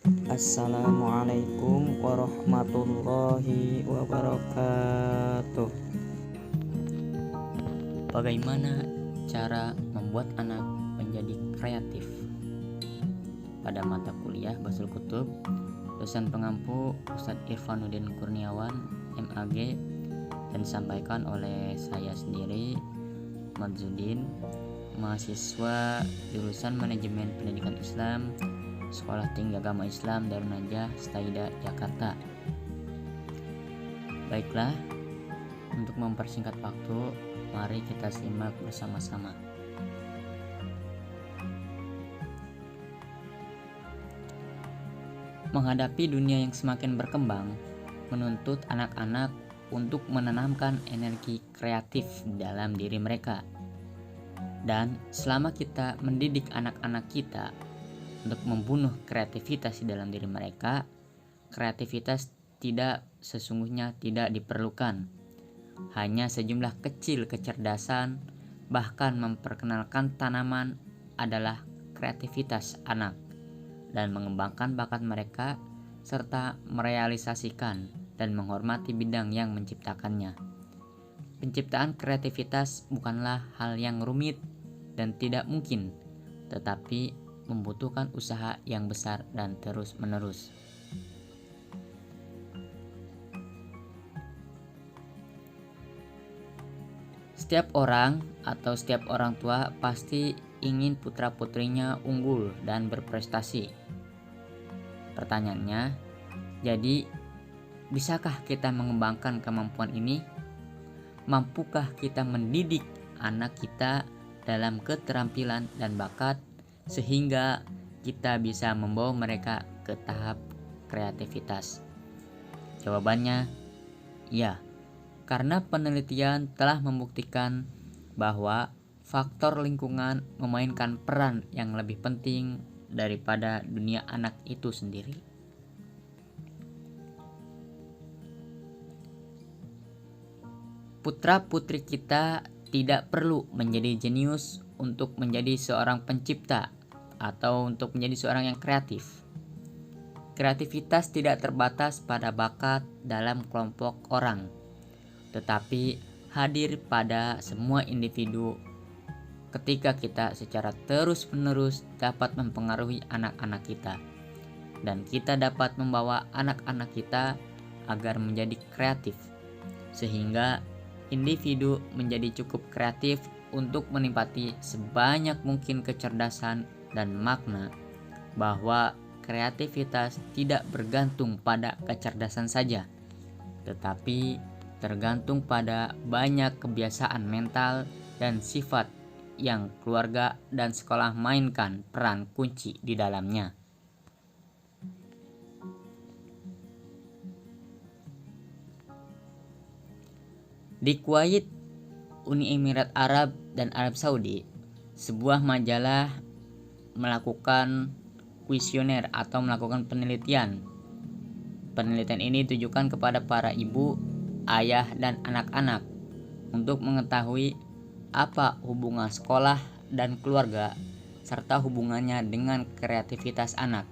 Assalamualaikum warahmatullahi wabarakatuh. Bagaimana cara membuat anak menjadi kreatif? Pada mata kuliah Basul Kutub, dosen pengampu Ustadz Irfanuddin Kurniawan, MAG, dan disampaikan oleh saya sendiri, Madzuddin, mahasiswa jurusan Manajemen Pendidikan Islam, Sekolah Tinggi Agama Islam Darun Najah, Staida, Jakarta. Baiklah, untuk mempersingkat waktu, mari kita simak bersama-sama. Menghadapi dunia yang semakin berkembang, menuntut anak-anak untuk menanamkan energi kreatif dalam diri mereka. Dan selama kita mendidik anak-anak kita untuk membunuh kreativitas di dalam diri mereka, kreativitas sesungguhnya tidak diperlukan. Hanya sejumlah kecil kecerdasan, bahkan memperkenalkan tanaman adalah kreativitas anak, dan mengembangkan bakat mereka serta merealisasikan dan menghormati bidang yang menciptakannya. Penciptaan kreativitas bukanlah hal yang rumit dan tidak mungkin, tetapi membutuhkan usaha yang besar dan terus-menerus. Setiap orang atau setiap orang tua pasti ingin putra-putrinya unggul dan berprestasi. Pertanyaannya, jadi bisakah kita mengembangkan kemampuan ini? Mampukah kita mendidik anak kita dalam keterampilan dan bakat sehingga kita bisa membawa mereka ke tahap kreativitas? Jawabannya, ya. Karena penelitian telah membuktikan bahwa faktor lingkungan memainkan peran yang lebih penting daripada dunia anak itu sendiri. Putra-putri kita tidak perlu menjadi jenius untuk menjadi seorang pencipta atau untuk menjadi seorang yang kreatif. Kreativitas tidak terbatas pada bakat dalam kelompok orang, tetapi hadir pada semua individu ketika kita secara terus-menerus dapat mempengaruhi anak-anak kita, dan kita dapat membawa anak-anak kita agar menjadi kreatif, sehingga individu menjadi cukup kreatif untuk menikmati sebanyak mungkin kecerdasan dan makna, bahwa kreativitas tidak bergantung pada kecerdasan saja, tetapi tergantung pada banyak kebiasaan mental dan sifat yang keluarga dan sekolah mainkan peran kunci di dalamnya. Di Kuwait, Uni Emirat Arab, dan Arab Saudi, sebuah majalah melakukan kuesioner atau melakukan penelitian. Penelitian ini ditujukan kepada para ibu, ayah, dan anak-anak untuk mengetahui apa hubungan sekolah dan keluarga serta hubungannya dengan kreativitas anak.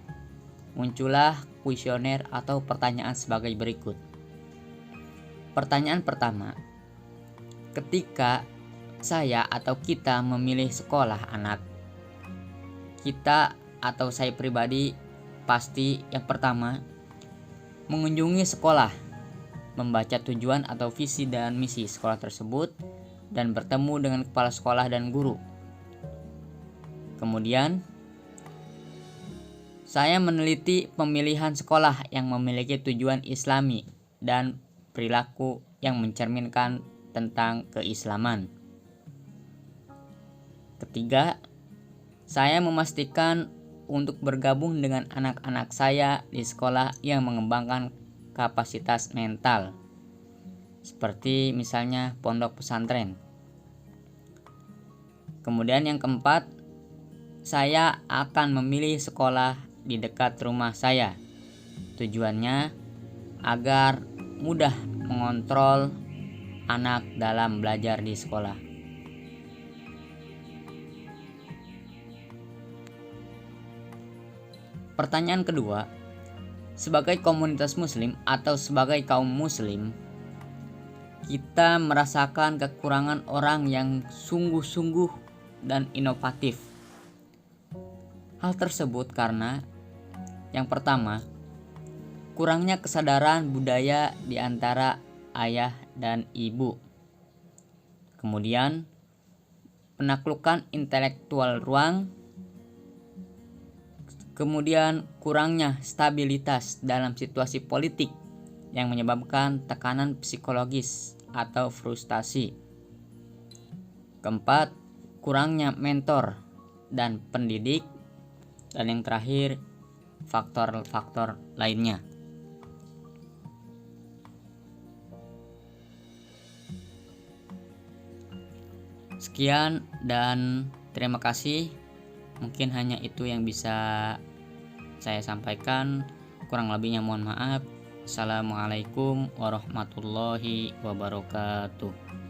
Muncullah kuesioner atau pertanyaan sebagai berikut. Pertanyaan pertama, ketika saya atau kita memilih sekolah anak, kita atau saya pribadi pasti yang pertama mengunjungi sekolah, membaca tujuan atau visi dan misi sekolah tersebut, dan bertemu dengan kepala sekolah dan guru. Kemudian, saya meneliti pemilihan sekolah yang memiliki tujuan Islami dan perilaku yang mencerminkan tentang keislaman. Ketiga, saya memastikan untuk bergabung dengan anak-anak saya di sekolah yang mengembangkan kapasitas mental, seperti misalnya pondok pesantren. Kemudian yang keempat, saya akan memilih sekolah di dekat rumah saya. Tujuannya agar mudah mengontrol anak dalam belajar di sekolah. Pertanyaan kedua, Sebagai komunitas muslim atau sebagai kaum muslim, kita merasakan kekurangan orang yang sungguh-sungguh dan inovatif. Hal tersebut karena yang pertama, kurangnya kesadaran budaya di antara ayah dan ibu. Kemudian, penaklukan intelektual ruang. Kemudian, kurangnya stabilitas dalam situasi politik yang menyebabkan tekanan psikologis atau frustasi. Keempat, kurangnya mentor dan pendidik. Dan yang terakhir, faktor-faktor lainnya. Sekian dan terima kasih. Mungkin hanya itu yang bisa saya sampaikan. Kurang lebihnya mohon maaf. Assalamualaikum warahmatullahi wabarakatuh.